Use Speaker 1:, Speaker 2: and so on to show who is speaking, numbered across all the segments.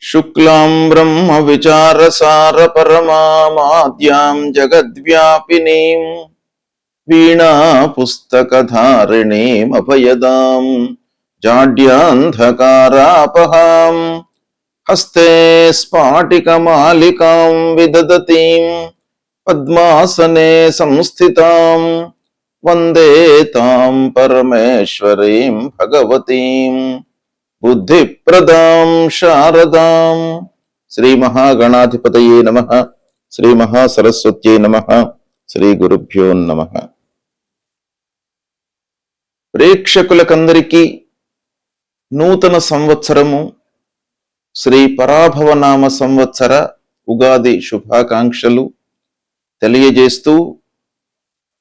Speaker 1: శుక్లాం బ్రహ్మ విచారసార పరమాద్యాం జగద్వ్యాపినీం వీణా పుస్తకధారిణీం అభయదాం జాడ్యాంధకారాపహాం హస్తే స్ఫాటికమాలికాం విదదతీం పద్మాసనే సంస్థితాం వందే తాం పరమేశ్వరీం భగవతీం బుద్ధిప్రదాం శారదాం. శ్రీ మహాగణాధిపతయే నమః. శ్రీ మహాసరస్వత్యై నమః. శ్రీ గురుభ్యో నమః. ప్రేక్షకులకందరికీ నూతన సంవత్సరము శ్రీ పరాభవనామ సంవత్సర ఉగాది శుభాకాంక్షలు తెలియజేస్తూ,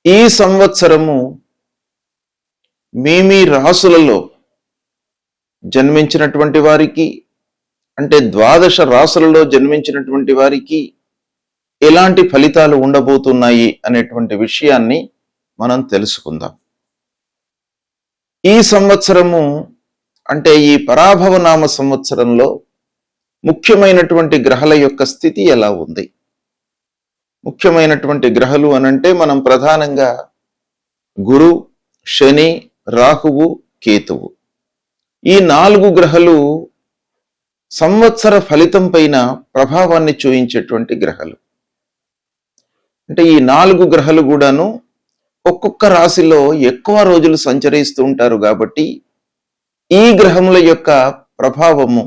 Speaker 1: ఈ సంవత్సరము మీ రాసులలో జన్మించినటువంటి వారికి, అంటే 12 రాసులలో జన్మించినటువంటి వారికి ఎలాంటి ఫలితాలు ఉండబోతున్నాయి అనేటువంటి విషయాన్ని మనం తెలుసుకుందాం. ఈ సంవత్సరము అంటే ఈ పరాభవనామ సంవత్సరంలో ముఖ్యమైనటువంటి గ్రహాల యొక్క స్థితి ఎలా ఉంది? ముఖ్యమైనటువంటి గ్రహాలు అనంటే మనం ప్రధానంగా గురు, శని, రాహువు, కేతువు, ఈ 4 గ్రహాలు సంవత్సర ఫలితం పైన ప్రభావాన్ని చూయించేటువంటి గ్రహాలు. అంటే ఈ 4 గ్రహాలు కూడాను ఒక్కొక్క రాశిలో ఎక్కువ రోజులు సంచరిస్తూ ఉంటారు కాబట్టి ఈ గ్రహముల యొక్క ప్రభావము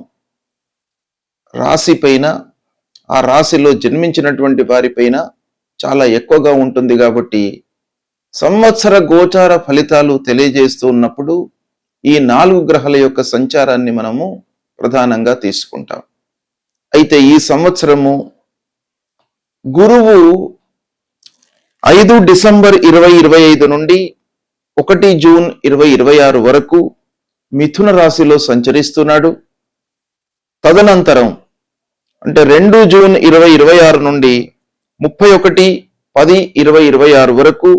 Speaker 1: రాశి పైన, ఆ రాశిలో జన్మించినటువంటి వారిపైన చాలా ఎక్కువగా ఉంటుంది. కాబట్టి సంవత్సర గోచార ఫలితాలు తెలియజేస్తూ ఉన్నప్పుడు ఈ 4 గ్రహాల యొక్క సంచారాన్ని మనము ప్రధానంగా తీసుకుంటాం. అయితే ఈ సంవత్సరము గురువు 5 డిసెంబర్ 2025 నుండి 1 జూన్ 2026 వరకు మిథున రాశిలో సంచరిస్తున్నాడు. తదనంతరం అంటే 2 జూన్ 2026 నుండి 31/10/2026 వరకు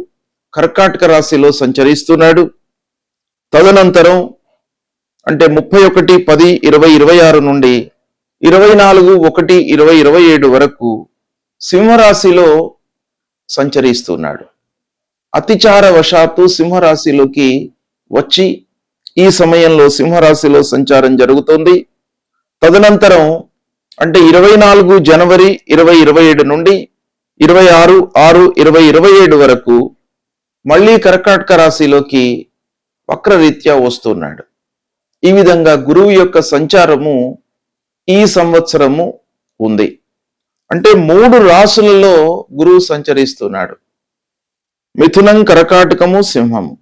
Speaker 1: కర్కాటక రాశిలో సంచరిస్తున్నాడు. తదనంతరం అంటే 31/10/2026 నుండి 24/1/2027 వరకు సింహరాశిలో సంచరిస్తున్నాడు. అతిచార వశాత్తు సింహరాశిలోకి వచ్చి ఈ సమయంలో సింహరాశిలో సంచారం జరుగుతోంది. తదనంతరం అంటే 24 జనవరి 2027 నుండి 26/6/2027 వరకు మళ్ళీ కర్కాటక రాశిలోకి వక్రరీత్యా వస్తున్నాడు. ఈ విధంగా గురువు యొక్క సంచారము ఈ సంవత్సరము ఉంది. అంటే 3 రాశులలో గురువు సంచరిస్తున్నాడు. మిథునం, కర్కాటకము, సింహము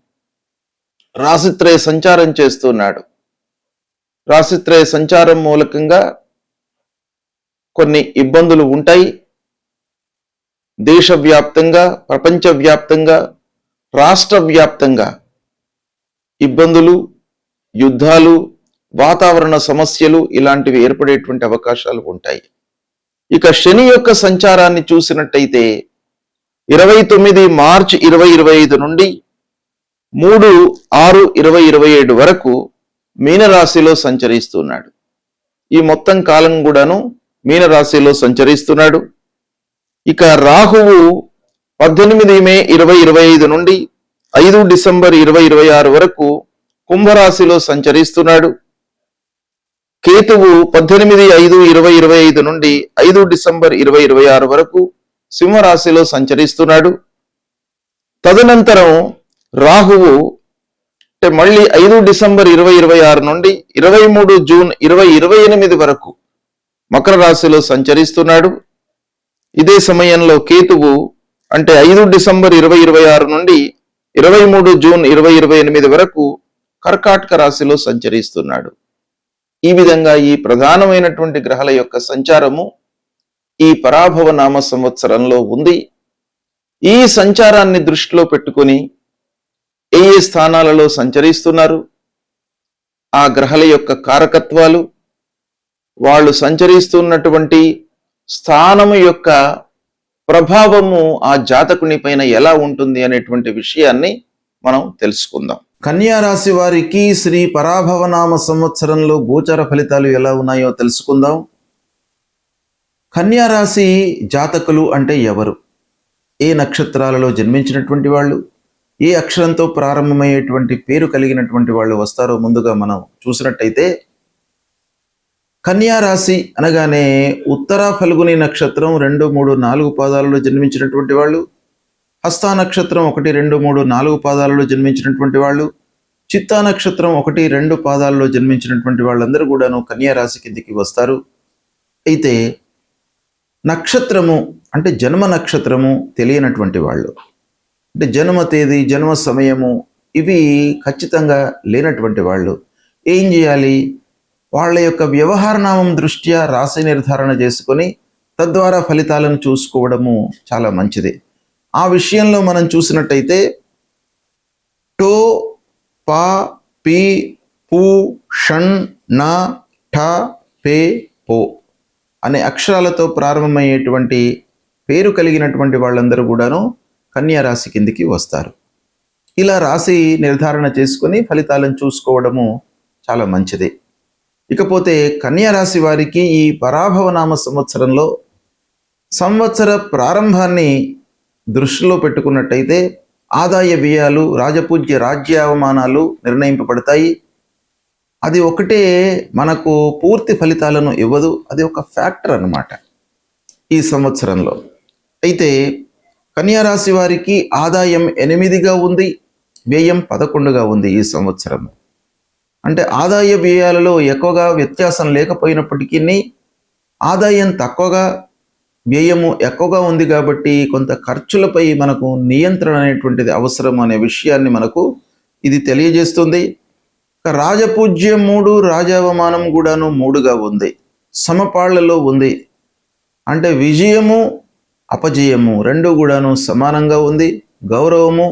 Speaker 1: రాశిత్రయ సంచారం చేస్తున్నాడు. రాశిత్రయ సంచారం మూలకంగా కొన్ని ఇబ్బందులు ఉంటాయి. దేశవ్యాప్తంగా, ప్రపంచవ్యాప్తంగా, రాష్ట్ర వ్యాప్తంగా ఇబ్బందులు, యుద్ధాలు, వాతావరణ సమస్యలు ఇలాంటివి ఏర్పడేటువంటి అవకాశాలు ఉంటాయి. ఇక శని యొక్క సంచారాన్ని చూసినట్టయితే 29 మార్చి 2025 నుండి 3/6/2027 వరకు మీనరాశిలో సంచరిస్తున్నాడు. ఈ మొత్తం కాలం కూడాను మీనరాశిలో సంచరిస్తున్నాడు. ఇక రాహువు 18 మే 2025 నుండి 5 డిసెంబర్ 2026 వరకు కుంభరాశిలో సంచరిస్తున్నాడు. కేతువు 18/5/2025 నుండి 5 డిసెంబర్ 2026 వరకు సింహరాశిలో సంచరిస్తున్నాడు. తదనంతరం రాహువు అంటే మళ్ళీ 5 డిసెంబర్ 2026 నుండి 23 జూన్ 2028 వరకు మకర రాశిలో సంచరిస్తున్నాడు. ఇదే సమయంలో కేతువు అంటే 5 డిసెంబర్ 2026 నుండి 23 జూన్ 2028 వరకు కర్కాటక రాశిలో సంచరిస్తున్నాడు. ఈ విధంగా ఈ ప్రధానమైనటువంటి గ్రహాల యొక్క సంచారము ఈ పరాభవనామ సంవత్సరంలో ఉంది. ఈ సంచారాన్ని దృష్టిలో పెట్టుకొని ఏ స్థానాలలో సంచరిస్తున్నారు, ఆ గ్రహాల యొక్క కారకత్వాలు, వాళ్ళు సంచరిస్తున్నటువంటి స్థానము యొక్క ప్రభావము ఆ జాతకుని పైన ఎలా ఉంటుంది అనేటువంటి విషయాన్ని మనం తెలుసుకుందాం. కన్యా రాశి వారికి శ్రీ పరాభవనామ సంవత్సరంలో గోచర ఫలితాలు ఎలా ఉన్నాయో తెలుసుకుందాం. కన్యా రాశి జాతకులు అంటే ఎవరు? ఏ నక్షత్రాలలో జన్మించినటువంటి వాళ్ళు, ఏ అక్షరంతో ప్రారంభమయ్యేటువంటి పేరు కలిగినటువంటి వాళ్ళు వస్తారో ముందుగా మనం చూసినట్టయితే, కన్యా రాశి అనగానే ఉత్తర ఫల్గుని నక్షత్రం 2, 3, 4 పాదాలలో జన్మించినటువంటి వాళ్ళు, హస్తా నక్షత్రం 1, 2, 3, 4 పాదాలలో జన్మించినటువంటి వాళ్ళు, చిత్తా నక్షత్రం 1, 2 పాదాలలో జన్మించినటువంటి వాళ్ళందరూ కూడాను కన్యా రాశి కిందికి వస్తారు. అయితే నక్షత్రము అంటే జన్మ నక్షత్రము తెలియనటువంటి వాళ్ళు, అంటే జన్మ తేదీ, జన్మ సమయము ఇవి ఖచ్చితంగా లేనటువంటి వాళ్ళు ఏం చేయాలి? వాళ్ళ యొక్క వ్యవహార నామం దృష్ట్యా రాశి నిర్ధారణ చేసుకొని తద్వారా ఫలితాలను చూసుకోవడము చాలా మంచిది. ఆ విషయంలో మనం చూసినట్టయితే టో, పా, పి, పు, షణ్, నా, ఠ, పే, పో అనే అక్షరాలతో ప్రారంభమయ్యేటువంటి పేరు కలిగినటువంటి వాళ్ళందరూ కూడాను కన్యా రాశి కిందికి వస్తారు. ఇలా రాశి నిర్ధారణ చేసుకొని ఫలితాలను చూసుకోవడము చాలా మంచిది. ఇకపోతే కన్యా రాశి వారికి ఈ పరాభవనామ సంవత్సరంలో సంవత్సర ప్రారంభాన్ని దృష్టిలో పెట్టుకున్నట్టయితే ఆదాయ వ్యయాలు, రాజపూజ్య రాజ్యావమానాలు నిర్ణయింపబడతాయి. అది ఒకటే మనకు పూర్తి ఫలితాలను ఇవ్వదు, అది ఒక ఫ్యాక్టర్ అన్నమాట ఈ సంవత్సరంలో. అయితే కన్యా రాశి వారికి ఆదాయం 8గా ఉంది, వ్యయం 11గా ఉంది ఈ సంవత్సరం. అంటే ఆదాయ వ్యయాలలో ఎక్కువగా వ్యత్యాసం లేకపోయినప్పటికీ ఆదాయం తక్కువగా, వ్యయము ఎక్కువగా ఉంది కాబట్టి కొంత ఖర్చులపై మనకు నియంత్రణ అనేటువంటిది అవసరం అనే విషయాన్ని మనకు ఇది తెలియజేస్తుంది. రాజపూజ్యం 3, రాజావమానం కూడాను 3గా ఉంది, సమపాళ్లలో ఉంది. అంటే విజయము అపజయము రెండు కూడాను సమానంగా ఉంది. గౌరవము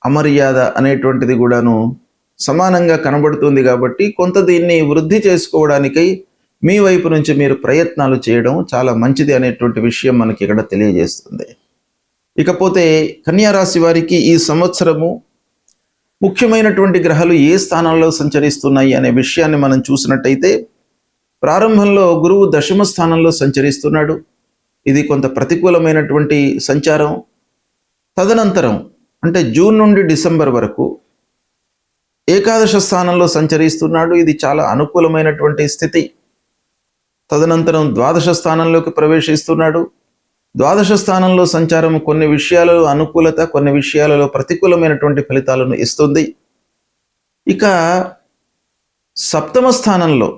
Speaker 1: అమర్యాద అనేటువంటిది కూడాను సమానంగా కనబడుతుంది. కాబట్టి కొంత దీన్ని వృద్ధి చేసుకోవడానికై మీ వైపు నుంచి మీరు ప్రయత్నాలు చేయడం చాలా మంచిది అనేటువంటి విషయం మనకి ఇక్కడ తెలియజేస్తుంది. ఇకపోతే కన్యా రాశి వారికి ఈ సంవత్సరము ముఖ్యమైనటువంటి గ్రహాలు ఏ స్థానాల్లో సంచరిస్తున్నాయి అనే విషయాన్ని మనం చూసినట్టయితే, ప్రారంభంలో గురువు దశమ స్థానంలో సంచరిస్తున్నాడు. ఇది కొంత ప్రతికూలమైనటువంటి సంచారం. తదనంతరం అంటే జూన్ నుండి డిసెంబర్ వరకు ఏకాదశ స్థానంలో సంచరిస్తున్నాడు. ఇది చాలా అనుకూలమైనటువంటి స్థితి. తదనంతరం ద్వాదశ స్థానంలోకి ప్రవేశిస్తున్నాడు. ద్వాదశ స్థానంలో సంచారం కొన్ని విషయాలలో అనుకూలత, కొన్ని విషయాలలో ప్రతికూలమైనటువంటి ఫలితాలను ఇస్తుంది. ఇక సప్తమ స్థానంలో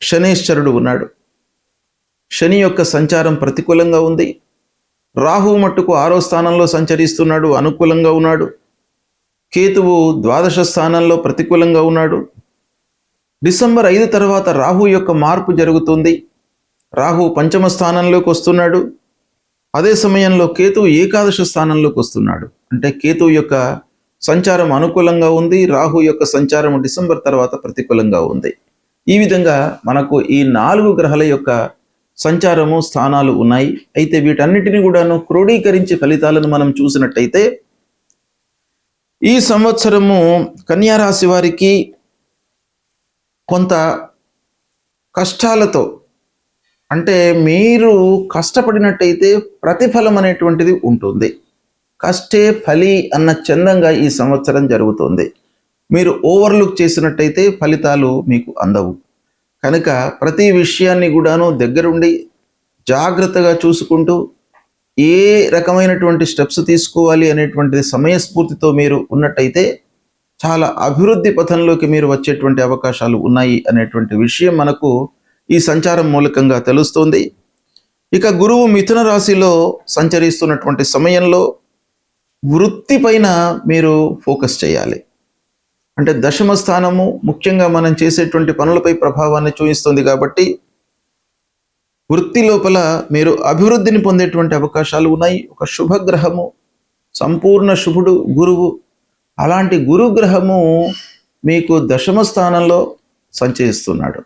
Speaker 1: శనేశ్వరుడు ఉన్నాడు. శని యొక్క సంచారం ప్రతికూలంగా ఉంది. రాహువు మట్టుకు 6వ స్థానంలో సంచరిస్తున్నాడు, అనుకూలంగా ఉన్నాడు. కేతువు ద్వాదశ స్థానంలో ప్రతికూలంగా ఉన్నాడు. డిసెంబర్ 5 తర్వాత రాహు యొక్క మార్పు జరుగుతుంది. రాహు పంచమ స్థానంలోకి వస్తున్నాడు. అదే సమయంలో కేతువు ఏకాదశ స్థానంలోకి వస్తున్నాడు. అంటే కేతువు యొక్క సంచారం అనుకూలంగా ఉంది, రాహు యొక్క సంచారం డిసెంబర్ తర్వాత ప్రతికూలంగా ఉంది. ఈ విధంగా మనకు ఈ 4 గ్రహాల యొక్క సంచారము, స్థానాలు ఉన్నాయి. అయితే వీటన్నిటిని కూడాను క్రోడీకరించి ఫలితాలను మనం చూసినట్టయితే, ఈ సంవత్సరము కన్యా రాశి వారికి కొంత కష్టాలతో, అంటే మీరు కష్టపడినట్టయితే ప్రతిఫలం అనేటువంటిది ఉంటుంది. కష్టే ఫలి అన్న చందంగా ఈ సంవత్సరం జరుగుతుంది. మీరు ఓవర్లుక్ చేసినట్టయితే ఫలితాలు మీకు అందవు. కనుక ప్రతి విషయాన్ని కూడాను దగ్గరుండి జాగ్రత్తగా చూసుకుంటూ ఏ రకమైనటువంటి స్టెప్స్ తీసుకోవాలి అనేటువంటిది సమయస్ఫూర్తితో మీరు ఉన్నట్టయితే చాలా అభివృద్ధి పథంలోకి మీరు వచ్చేటువంటి అవకాశాలు ఉన్నాయి అనేటువంటి విషయం మనకు ఈ సంచారం మూలకంగా తెలుస్తుంది. ఇక గురువు మిథున రాశిలో సంచరిస్తున్నటువంటి సమయంలో వృత్తి పైన మీరు ఫోకస్ చేయాలి. అంటే దశమ స్థానము ముఖ్యంగా మనం చేసేటువంటి పనులపై ప్రభావాన్ని చూపిస్తుంది. కాబట్టి వృత్తి లోపల మీరు అభివృద్ధిని పొందేటువంటి అవకాశాలు ఉన్నాయి. ఒక శుభగ్రహము, సంపూర్ణ శుభుడు గురువు, అలాంటి గురుగ్రహము మీకు దశమ స్థానంలో సంచరిస్తున్నాడు.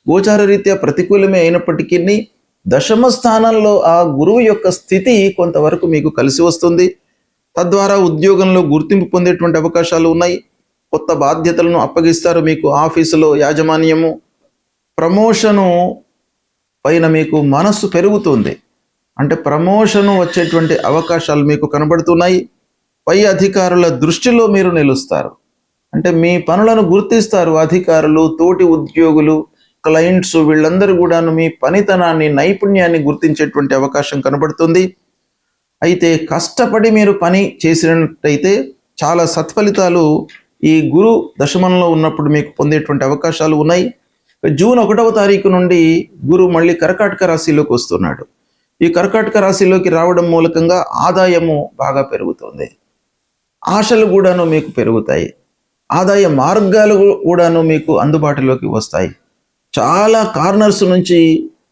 Speaker 1: గోచార రీత్యా ప్రతికూలమే అయినప్పటికీ దశమ స్థానంలో ఆ గురువు యొక్క స్థితి కొంతవరకు మీకు కలిసి వస్తుంది. తద్వారా ఉద్యోగంలో గుర్తింపు పొందేటువంటి అవకాశాలు ఉన్నాయి. కొత్త బాధ్యతలను అప్పగిస్తారు మీకు ఆఫీసులో యాజమాన్యము. ప్రమోషను పైన మీకు మనస్సు పెరుగుతుంది. అంటే ప్రమోషన్ వచ్చేటువంటి అవకాశాలు మీకు కనబడుతున్నాయి. పై అధికారుల దృష్టిలో మీరు నిలుస్తారు. అంటే మీ పనులను గుర్తిస్తారు అధికారులు, తోటి ఉద్యోగులు, క్లయింట్స్, వీళ్ళందరూ కూడాను మీ పనితనాన్ని, నైపుణ్యాన్ని గుర్తించేటువంటి అవకాశం కనబడుతుంది. అయితే కష్టపడి మీరు పని చేసినట్టయితే చాలా సత్ఫలితాలు ఈ గురు దశమంలో ఉన్నప్పుడు మీకు పొందేటువంటి అవకాశాలు ఉన్నాయి. జూన్ 1వ తారీఖు నుండి గురు మళ్ళీ కర్కాటక రాశిలోకి వస్తున్నాడు. ఈ కర్కాటక రాశిలోకి రావడం మూలకంగా ఆదాయము బాగా పెరుగుతుంది. ఆశలు కూడాను మీకు పెరుగుతాయి. ఆదాయ మార్గాలు కూడాను మీకు అందుబాటులోకి వస్తాయి. చాలా కార్నర్స్ నుంచి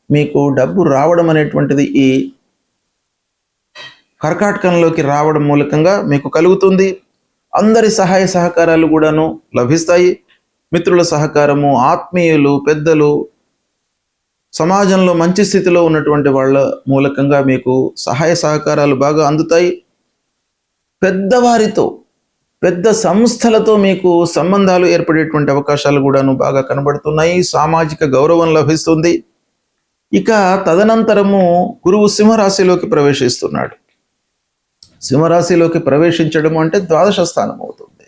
Speaker 1: మీకు డబ్బు రావడం అనేటువంటిది ఈ కర్కాటకంలోకి రావడం మూలకంగా మీకు కలుగుతుంది. అందరి సహాయ సహకారాలు కూడాను లభిస్తాయి. మిత్రుల సహకారము, ఆత్మీయులు, పెద్దలు, సమాజంలో మంచి స్థితిలో ఉన్నటువంటి వాళ్ళ మూలకంగా మీకు సహాయ సహకారాలు బాగా అందుతాయి. పెద్దవారితో, పెద్ద సంస్థలతో మీకు సంబంధాలు ఏర్పడేటువంటి అవకాశాలు కూడాను బాగా కనబడుతున్నాయి. సామాజిక గౌరవం లభిస్తుంది. ఇక తదనంతరము గురువు సింహరాశిలోకి ప్రవేశిస్తున్నాడు. సింహరాశిలోకి ప్రవేశించడం అంటే ద్వాదశ స్థానం అవుతుంది.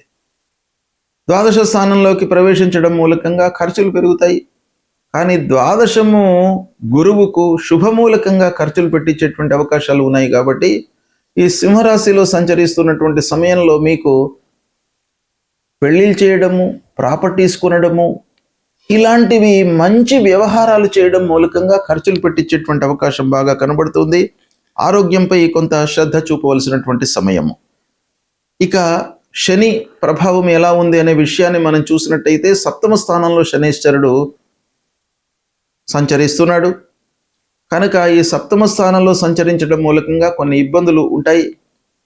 Speaker 1: ద్వాదశ స్థానంలోకి ప్రవేశించడం మూలకంగా ఖర్చులు పెరుగుతాయి. కానీ ద్వాదశము గురువుకు శుభమూలకంగా ఖర్చులు పెట్టించేటువంటి అవకాశాలు ఉన్నాయి. కాబట్టి ఈ సింహరాశిలో సంచరిస్తున్నటువంటి సమయంలో మీకు పెళ్ళిళ్ళు చేయడము, ప్రాపర్టీస్ కొనడము, ఇలాంటివి మంచి వ్యవహారాలు చేయడం మూలకంగా ఖర్చులు పెట్టించేటువంటి అవకాశం బాగా కనబడుతుంది. ఆరోగ్యంపై కొంత శ్రద్ధ చూపవలసినటువంటి సమయము. ఇక శని ప్రభావం ఎలా ఉంది అనే విషయాన్ని మనం చూసినట్టయితే 7వ స్థానంలో శనీశ్వరుడు సంచరిస్తున్నాడు. కనుక ఈ 7వ స్థానంలో సంచరించడం మూలకంగా కొన్ని ఇబ్బందులు ఉంటాయి.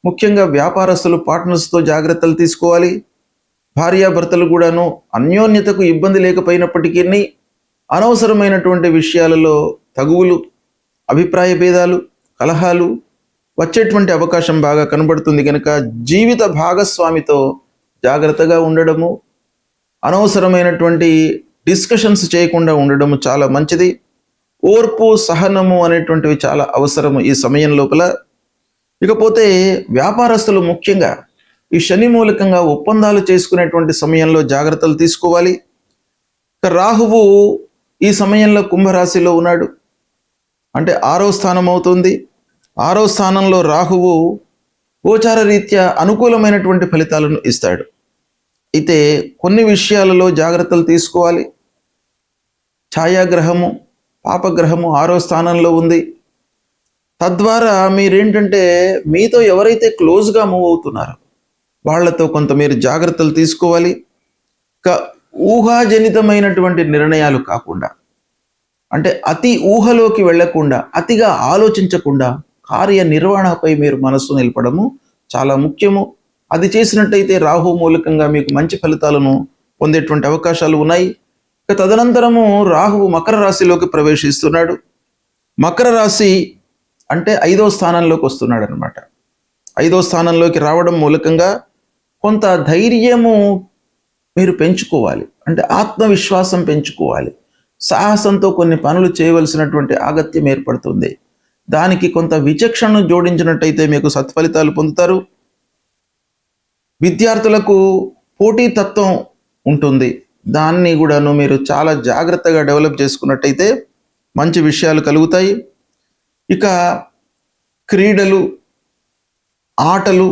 Speaker 1: ముఖ్యంగా వ్యాపారస్తులు, పార్ట్నర్స్తో జాగ్రత్తలు తీసుకోవాలి. భార్యాభర్తలు కూడాను అన్యోన్యతకు ఇబ్బంది లేకపోయినప్పటికీ అనవసరమైనటువంటి విషయాలలో తగువులు, అభిప్రాయ భేదాలు, కలహాలు వచ్చేటువంటి అవకాశం బాగా కనబడుతుంది. కనుక జీవిత భాగస్వామితో జాగ్రత్తగా ఉండడము, అనవసరమైనటువంటి డిస్కషన్స్ చేయకుండా ఉండడము చాలా మంచిది. ఓర్పు, సహనము అనేటువంటివి చాలా అవసరము ఈ సమయం లోపల. ఇకపోతే వ్యాపారస్తులు ముఖ్యంగా ఈ శని మూలకంగా ఒప్పందాలు చేసుకునేటువంటి సమయంలో జాగ్రత్తలు తీసుకోవాలి. రాహువు ఈ సమయంలో కుంభరాశిలో ఉన్నాడు. అంటే 6వ స్థానం అవుతుంది. 6వ స్థానంలో రాహువు గోచార రీత్యా అనుకూలమైనటువంటి ఫలితాలను ఇస్తాడు. అయితే కొన్ని విషయాలలో జాగ్రత్తలు తీసుకోవాలి. ఛాయాగ్రహము, పాపగ్రహము 6వ స్థానంలో ఉంది. తద్వారా మీరేంటంటే మీతో ఎవరైతే క్లోజ్గా మూవ్ అవుతున్నారో వాళ్లతో కొంత మీరు జాగ్రత్తలు తీసుకోవాలి. ఊహాజనితమైనటువంటి నిర్ణయాలు కాకుండా, అంటే అతి ఊహలోకి వెళ్లకుండా, అతిగా ఆలోచించకుండా కార్యనిర్వహణపై మీరు మనస్సు నిలపడము చాలా ముఖ్యము. అది చేసినట్టయితే రాహు మూలకంగా మీకు మంచి ఫలితాలను పొందేటువంటి అవకాశాలు ఉన్నాయి. ఇక తదనంతరము రాహువు మకర రాశిలోకి ప్రవేశిస్తున్నాడు. మకర రాశి అంటే 5వ స్థానంలోకి వస్తున్నాడు అనమాట. 5వ స్థానంలోకి రావడం మూలకంగా కొంత ధైర్యము మీరు పెంచుకోవాలి. అంటే ఆత్మవిశ్వాసం పెంచుకోవాలి. సాహసంతో కొన్ని పనులు చేయవలసినటువంటి ఆగత్యం ఏర్పడుతుంది. దానికి కొంత విచక్షణను జోడించినట్టయితే మీకు సత్ఫలితాలు పొందుతారు. విద్యార్థులకు పోటీతత్వం ఉంటుంది. దాన్ని కూడాను మీరు చాలా జాగ్రత్తగా డెవలప్ చేసుకున్నట్టయితే మంచి విషయాలు కలుగుతాయి. ఇక క్రీడలు, ఆటలు,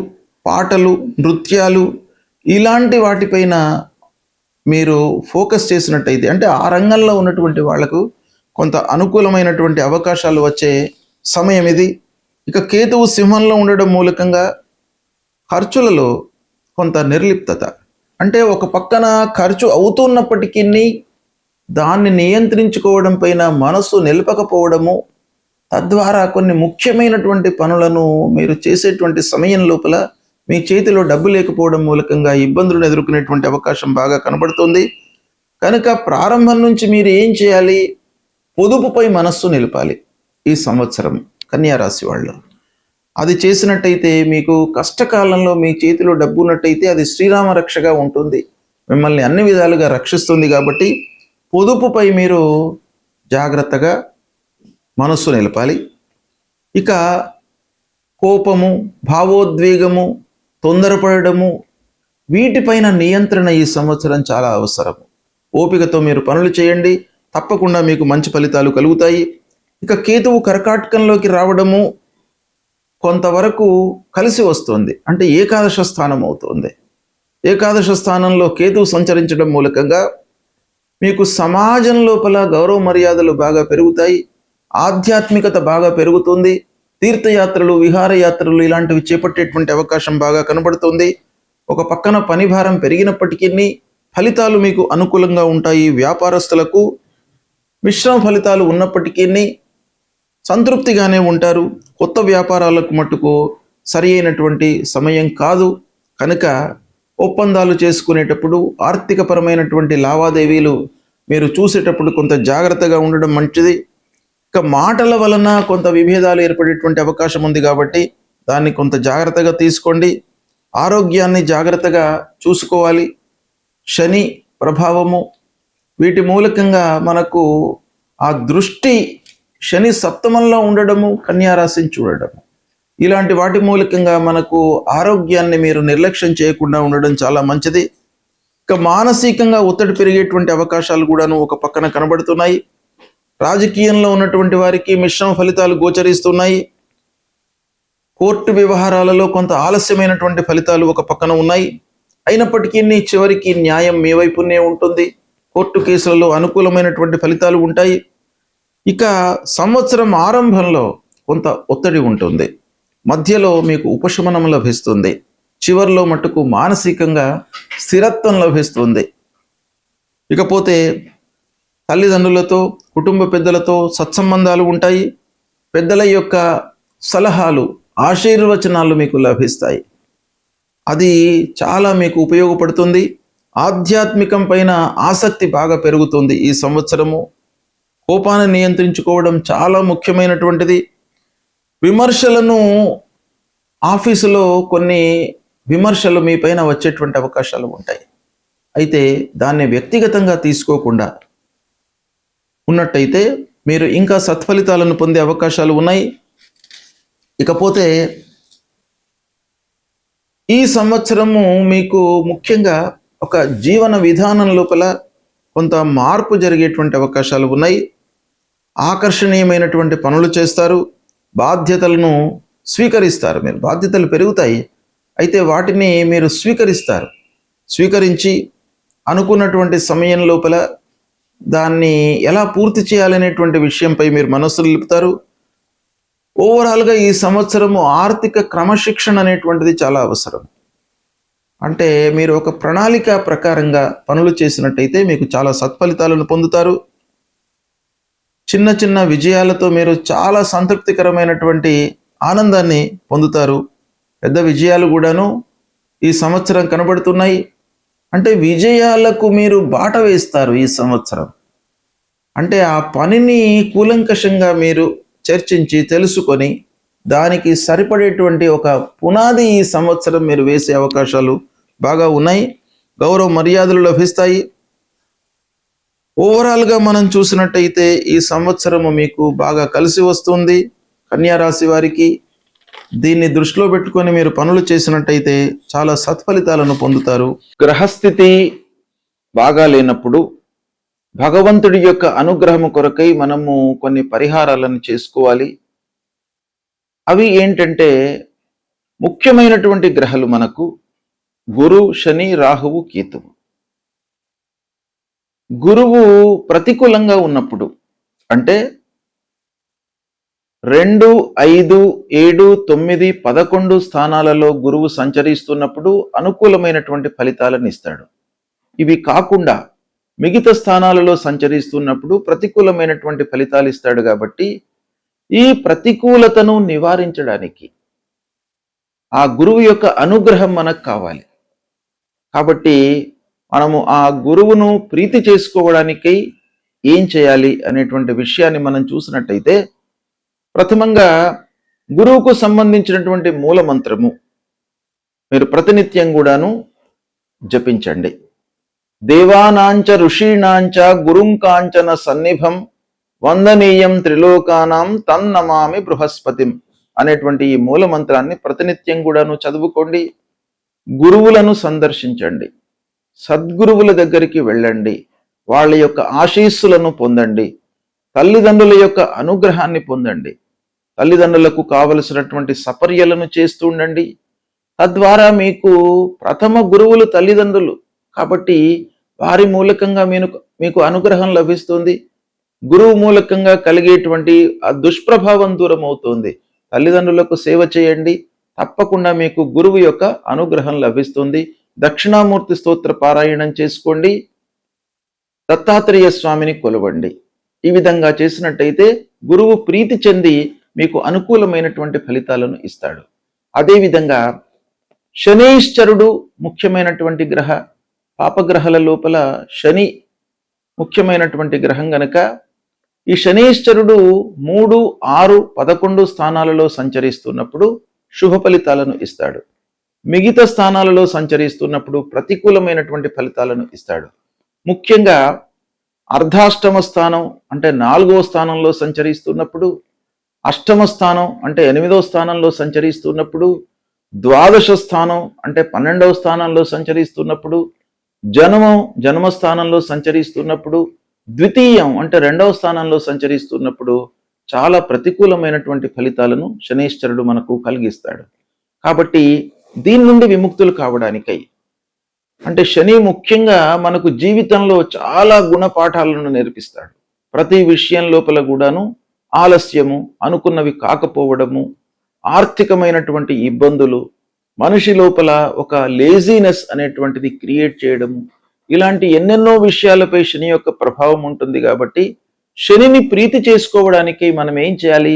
Speaker 1: పాటలు, నృత్యాలు ఇలాంటి వాటిపైన మీరు ఫోకస్ చేసినట్టయితే, అంటే ఆ రంగంలో ఉన్నటువంటి వాళ్లకు కొంత అనుకూలమైనటువంటి అవకాశాలు వచ్చే సమయం ఇది. ఇక కేతువు సింహంలో ఉండడం మూలకంగా ఖర్చులలో కొంత నిర్లిప్తత, అంటే ఒక పక్కన ఖర్చు అవుతున్నప్పటికీ దాన్ని నియంత్రించుకోవడం పైన మనసు నిలపకపోవడము, తద్వారా కొన్ని ముఖ్యమైనటువంటి పనులను మీరు చేసేటువంటి సమయం లోపల మీ చేతిలో డబ్బు లేకపోవడం మూలకంగా ఇబ్బందులను ఎదుర్కొనేటువంటి అవకాశం బాగా కనబడుతుంది. కనుక ప్రారంభం నుంచి మీరు ఏం చేయాలి? పొదుపుపై మనస్సు నిలపాలి. ఈ సంవత్సరం కన్యా రాశి వాళ్ళు అది చేసినట్టయితే మీకు కష్టకాలంలో మీ చేతిలో డబ్బు ఉన్నట్టయితే అది శ్రీరామ రక్షగా ఉంటుంది, మిమ్మల్ని అన్ని విధాలుగా రక్షిస్తుంది. కాబట్టి పొదుపుపై మీరు జాగ్రత్తగా మనస్సు నిలపాలి. ఇక కోపము, భావోద్వేగము, తొందరపడము, వీటిపైన నియంత్రణ ఈ సంవత్సరం చాలా అవసరం. ఓపికతో మీరు పనులు చేయండి, తప్పకుండా మీకు మంచి ఫలితాలు కలుగుతాయి. ఇక కేతువు కర్కాటకంలోకి రావడము కొంతవరకు కలిసి వస్తుంది, అంటే ఏకాదశ స్థానం అవుతుంది. ఏకాదశ స్థానంలో కేతువు సంచరించడం మూలకంగా మీకు సమాజం లోపల గౌరవ మర్యాదలు బాగా పెరుగుతాయి, ఆధ్యాత్మికత బాగా పెరుగుతుంది, తీర్థయాత్రలు, విహారయాత్రలు ఇలాంటివి చేపట్టేటువంటి అవకాశం బాగా కనబడుతుంది. ఒక పక్కన పని భారం పెరిగినప్పటికీ ఫలితాలు మీకు అనుకూలంగా ఉంటాయి. వ్యాపారస్తులకు మిశ్రమ ఫలితాలు ఉన్నప్పటికీ సంతృప్తిగానే ఉంటారు. కొత్త వ్యాపారాలకు మట్టుకు సరి అయినటువంటి సమయం కాదు కనుక ఒప్పందాలు చేసుకునేటప్పుడు ఆర్థికపరమైనటువంటి లావాదేవీలు మీరు చూసేటప్పుడు కొంత జాగ్రత్తగా ఉండడం మంచిది. ఇక మాటల వలన కొంత విభేదాలు ఏర్పడేటువంటి అవకాశం ఉంది కాబట్టి దాన్ని కొంత జాగ్రత్తగా తీసుకోండి. ఆరోగ్యాన్ని జాగ్రత్తగా చూసుకోవాలి. శని ప్రభావము, వీటి మూలకంగా మనకు ఆ దృష్టి శని సప్తమంలో ఉండడము, కన్యారాశిని చూడడము, ఇలాంటి వాటి మూలకంగా మనకు ఆరోగ్యాన్ని మీరు నిర్లక్ష్యం చేయకుండా ఉండడం చాలా మంచిది. ఇక మానసికంగా ఒత్తిడి పెరిగేటువంటి అవకాశాలు కూడాను ఒక పక్కన కనబడుతున్నాయి. రాజకీయంలో ఉన్నటువంటి వారికి మిశ్రమ ఫలితాలు గోచరిస్తున్నాయి. కోర్టు వ్యవహారాలలో కొంత ఆలస్యమైనటువంటి ఫలితాలు ఒక పక్కన ఉన్నాయి. అయినప్పటికీ చివరికి న్యాయం మీ వైపునే ఉంటుంది. కోర్టు కేసులలో అనుకూలమైనటువంటి ఫలితాలు ఉంటాయి. ఇక సంవత్సరం ఆరంభంలో కొంత ఒత్తిడి ఉంటుంది, మధ్యలో మీకు ఉపశమనం లభిస్తుంది, చివరిలో మట్టుకు మానసికంగా స్థిరత్వం లభిస్తుంది. ఇకపోతే తల్లిదండ్రులతో, కుటుంబ పెద్దలతో సత్సంబంధాలు ఉంటాయి. పెద్దల యొక్క సలహాలు, ఆశీర్వచనాలు మీకు లభిస్తాయి. అది చాలా మీకు ఉపయోగపడుతుంది. ఆధ్యాత్మికం పైన ఆసక్తి బాగా పెరుగుతుంది ఈ సంవత్సరము. కోపాన్ని నియంత్రించుకోవడం చాలా ముఖ్యమైనటువంటిది. విమర్శలను, ఆఫీసులో కొన్ని విమర్శలు మీ పైన వచ్చేటువంటి అవకాశాలు ఉంటాయి. అయితే దాన్ని వ్యక్తిగతంగా తీసుకోకుండా ఉన్నట్టయితే మీరు ఇంకా సత్ఫలితాలను పొందే అవకాశాలు ఉన్నాయి. ఇకపోతే ఈ సంవత్సరము మీకు ముఖ్యంగా ఒక జీవన విధానం లోపల కొంత మార్పు జరిగేటువంటి అవకాశాలు ఉన్నాయి. ఆకర్షణీయమైనటువంటి పనులు చేస్తారు, బాధ్యతలను స్వీకరిస్తారు. మీరు బాధ్యతలు పెరుగుతాయి, అయితే వాటిని మీరు స్వీకరిస్తారు. స్వీకరించి అనుకున్నటువంటి సమయం లోపల దాన్ని ఎలా పూర్తి చేయాలనేటువంటి విషయంపై మీరు మనస్సు నిలుపుతారు. ఓవరాల్గా ఈ సంవత్సరము ఆర్థిక క్రమశిక్షణ అనేటువంటిది చాలా అవసరం. అంటే మీరు ఒక ప్రణాళిక ప్రకారంగా పనులు చేసినట్టయితే మీకు చాలా సత్ఫలితాలను పొందుతారు. చిన్న చిన్న విజయాలతో మీరు చాలా సంతృప్తికరమైనటువంటి ఆనందాన్ని పొందుతారు. పెద్ద విజయాలు కూడాను ఈ సంవత్సరం కనబడుతున్నాయి. అంటే విజయాలకు మీరు బాట వేస్తారు ఈ సంవత్సరం. అంటే ఆ పనిని కూలంకషంగా మీరు చర్చించి తెలుసుకొని దానికి సరిపడేటువంటి ఒక పునాది ఈ సంవత్సరం మీరు వేసే అవకాశాలు బాగా ఉన్నాయి. గౌరవ మర్యాదలు లభిస్తాయి. ఓవరాల్గా మనం చూసినట్టయితే ఈ సంవత్సరము మీకు బాగా కలిసి వస్తుంది. కన్యా రాశి వారికి దీన్ని దృష్టిలో పెట్టుకొని మీరు పనులు చేసినట్టయితే చాలా సత్ఫలితాలను పొందుతారు. గ్రహస్థితి బాగా లేనప్పుడు భగవంతుడి యొక్క అనుగ్రహం కొరకై మనము కొన్ని పరిహారాలను చేసుకోవాలి. అవి ఏంటంటే ముఖ్యమైనటువంటి గ్రహాలు మనకు గురు, శని, రాహువు, కేతువు. గురువు ప్రతికూలంగా ఉన్నప్పుడు అంటే 2, 5, 7, 9, 11 స్థానాలలో గురువు సంచరిస్తున్నప్పుడు అనుకూలమైనటువంటి ఫలితాలను ఇస్తాడు. ఇవి కాకుండా మిగతా స్థానాలలో సంచరిస్తున్నప్పుడు ప్రతికూలమైనటువంటి ఫలితాలు ఇస్తాడు. కాబట్టి ఈ ప్రతికూలతను నివారించడానికి ఆ గురువు యొక్క అనుగ్రహం మనకు కావాలి. కాబట్టి మనము ఆ గురువును ప్రీతి చేసుకోవడానికై ఏం చేయాలి అనేటువంటి విషయాన్ని మనం చూసినట్టయితే ప్రథమంగా గురువుకు సంబంధించినటువంటి మూల మంత్రము మీరు ప్రతినిత్యం కూడాను జపించండి. దేవానాంచ ఋషీణాంచ గురుంకాంచన సన్నిభం వందనీయం త్రిలోకానాం తన్నమామి బృహస్పతిం అనేటువంటి ఈ మూల మంత్రాన్ని ప్రతినిత్యం కూడాను చదువుకోండి. గురువులను సందర్శించండి, సద్గురువుల దగ్గరికి వెళ్ళండి, వాళ్ళ యొక్క ఆశీస్సులను పొందండి, తల్లిదండ్రుల యొక్క అనుగ్రహాన్ని పొందండి, తల్లిదండ్రులకు కావలసినటువంటి సపర్యలను చేస్తూ ఉండండి. తద్వారా మీకు ప్రథమ గురువులు తల్లిదండ్రులు కాబట్టి వారి మూలకంగా మీకు అనుగ్రహం లభిస్తుంది. గురువు మూలకంగా కలిగేటువంటి ఆ దుష్ప్రభావం దూరం అవుతుంది. తల్లిదండ్రులకు సేవ చేయండి, తప్పకుండా మీకు గురువు యొక్క అనుగ్రహం లభిస్తుంది. దక్షిణామూర్తి స్తోత్ర పారాయణం చేసుకోండి, దత్తాత్రేయ స్వామిని కొలవండి. ఈ విధంగా చేసినట్టయితే గురువు ప్రీతి చెంది మీకు అనుకూలమైనటువంటి ఫలితాలను ఇస్తాడు. అదేవిధంగా శనీశ్వరుడు ముఖ్యమైనటువంటి గ్రహ, పాపగ్రహాల లోపల శని ముఖ్యమైనటువంటి గ్రహం గనక ఈ శనీశ్వరుడు 3, 6, 11 స్థానాలలో సంచరిస్తున్నప్పుడు శుభ ఫలితాలను ఇస్తాడు. మిగతా స్థానాలలో సంచరిస్తున్నప్పుడు ప్రతికూలమైనటువంటి ఫలితాలను ఇస్తాడు. ముఖ్యంగా అర్ధాష్టమ స్థానం అంటే 4వ స్థానంలో సంచరిస్తున్నప్పుడు, అష్టమ స్థానం అంటే 8వ స్థానంలో సంచరిస్తున్నప్పుడు, ద్వాదశ స్థానం అంటే 12వ స్థానంలో సంచరిస్తున్నప్పుడు, జన్మస్థానంలో సంచరిస్తున్నప్పుడు, ద్వితీయం అంటే 2వ స్థానంలో సంచరిస్తున్నప్పుడు చాలా ప్రతికూలమైనటువంటి ఫలితాలను శనీశ్వరుడు మనకు కలిగిస్తాడు. కాబట్టి దీని నుండి విముక్తులు కావడానికై అంటే శని ముఖ్యంగా మనకు జీవితంలో చాలా గుణపాఠాలను నేర్పిస్తాడు. ప్రతి విషయం లోపల కూడాను ఆలస్యము, అనుకున్నవి కాకపోవడము, ఆర్థికమైనటువంటి ఇబ్బందులు, మనిషి లోపల ఒక లేజీనెస్ అనేటువంటిది క్రియేట్ చేయడము, ఇలాంటి ఎన్నెన్నో విషయాలపై శని యొక్క ప్రభావం ఉంటుంది. కాబట్టి శనిని ప్రీతి చేసుకోవడానికి మనం ఏం చేయాలి?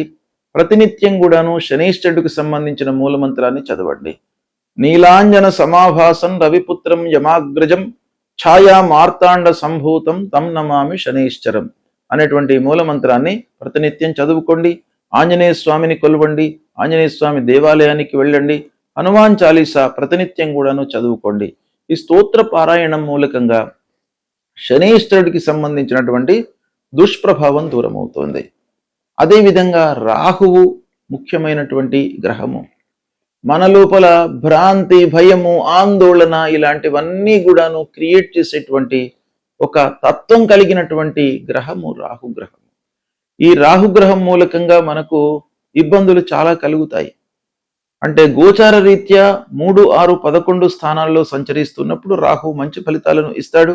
Speaker 1: ప్రతినిత్యం కూడాను శనీశ్వరుడికి సంబంధించిన మూలమంత్రాన్ని చదవండి. నీలాంజన సమాభాసం రవిపుత్రం యమాగ్రజం ఛాయా మార్తాండ సంభూతం తం నమామి శనీశ్వరం అనేటువంటి మూలమంత్రాన్ని ప్రతినిత్యం చదువుకోండి. ఆంజనేయ స్వామిని కొలవండి, ఆంజనేయ స్వామి దేవాలయానికి వెళ్ళండి, హనుమాన్ చాలీసా ప్రతినిత్యం కూడాను చదువుకోండి. ఈ స్తోత్ర పారాయణం మూలకంగా శనీశ్వరుడికి సంబంధించినటువంటి దుష్ప్రభావం దూరమవుతోంది. అదేవిధంగా రాహువు ముఖ్యమైనటువంటి గ్రహము. మన లోపల భ్రాంతి, భయము, ఆందోళన ఇలాంటివన్నీ కూడాను క్రియేట్ చేసేటువంటి ఒక తత్వం కలిగినటువంటి గ్రహము రాహుగ్రహం. ఈ రాహుగ్రహం మూలకంగా మనకు ఇబ్బందులు చాలా కలుగుతాయి. అంటే గోచార రీత్యా 3, 6, 11 స్థానాల్లో సంచరిస్తున్నప్పుడు రాహు మంచి ఫలితాలను ఇస్తాడు.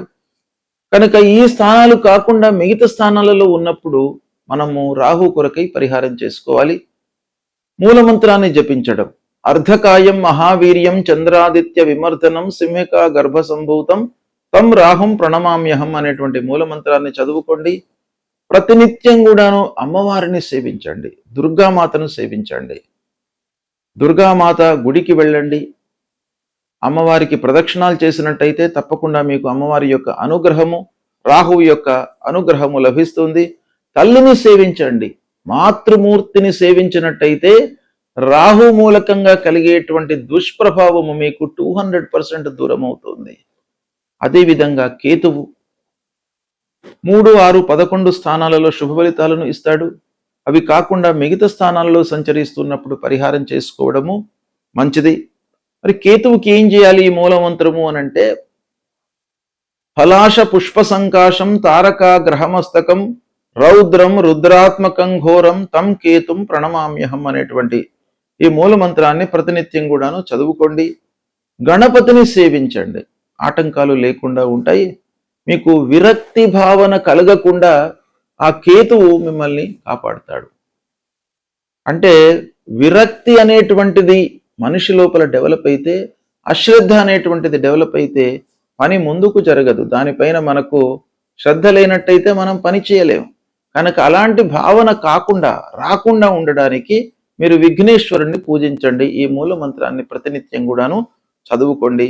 Speaker 1: కనుక ఈ స్థానాలు కాకుండా మిగతా స్థానాలలో ఉన్నప్పుడు మనము రాహు కొరకై పరిహారం చేసుకోవాలి. మూలమంత్రాన్ని జపించడం. అర్ధకాయం మహావీర్యం చంద్రాదిత్య విమర్దనం సింహిక గర్భ సంభూతం తం రాహుం ప్రణమామ్యహం అనేటువంటి మూలమంత్రాన్ని చదువుకోండి. ప్రతినిత్యం కూడాను అమ్మవారిని సేవించండి, దుర్గామాతను సేవించండి. దుర్గామాత గుడికి వెళ్ళండి, అమ్మవారికి ప్రదక్షిణాలు చేసినట్టయితే తప్పకుండా మీకు అమ్మవారి యొక్క అనుగ్రహము, రాహువు యొక్క అనుగ్రహము లభిస్తుంది. తల్లిని సేవించండి, మాతృమూర్తిని సేవించినట్టయితే రాహు మూలకంగా కలిగేటువంటి దుష్ప్రభావము మీకు 200% దూరం అవుతుంది. అదేవిధంగా కేతువు 3, 6, 11 స్థానాలలో శుభ ఫలితాలను ఇస్తాడు. అవి కాకుండా మిగతా స్థానాలలో సంచరిస్తున్నప్పుడు పరిహారం చేసుకోవడము మంచిది. మరి కేతువుకి ఏం చేయాలి ఈ మూలమంత్రము అనంటే, ఫలాశ పుష్ప సంకాశం తారక గ్రహమస్తకం రౌద్రం రుద్రాత్మకం ఘోరం తం కేతుం ప్రణమామ్యహం అనేటువంటి ఈ మూలమంత్రాన్ని ప్రతినిత్యం కూడాను చదువుకోండి. గణపతిని సేవించండి, ఆటంకాలు లేకుండా ఉంటాయి. మీకు విరక్తి భావన కలగకుండా ఆ కేతువు మిమ్మల్ని కాపాడుతాడు. అంటే విరక్తి అనేటువంటిది మనిషి లోపల డెవలప్ అయితే, అశ్రద్ధ అనేటువంటిది డెవలప్ అయితే పని ముందుకు జరగదు. దానిపైన మనకు శ్రద్ధ లేనట్టయితే మనం పని చేయలేము. కనుక అలాంటి భావన రాకుండా ఉండడానికి మీరు విఘ్నేశ్వరుణ్ణి పూజించండి. ఈ మూల మంత్రాన్ని ప్రతినిత్యం కూడాను చదువుకోండి.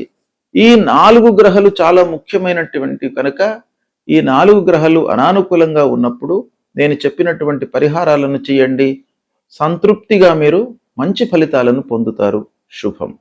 Speaker 1: ఈ 4 గ్రహాలు చాలా ముఖ్యమైనటువంటి కనుక ఈ 4 గ్రహాలు అనానుకూలంగా ఉన్నప్పుడు నేను చెప్పినటువంటి పరిహారాలను చేయండి. సంతృప్తిగా మీరు మంచి ఫలితాలను పొందుతారు. శుభం.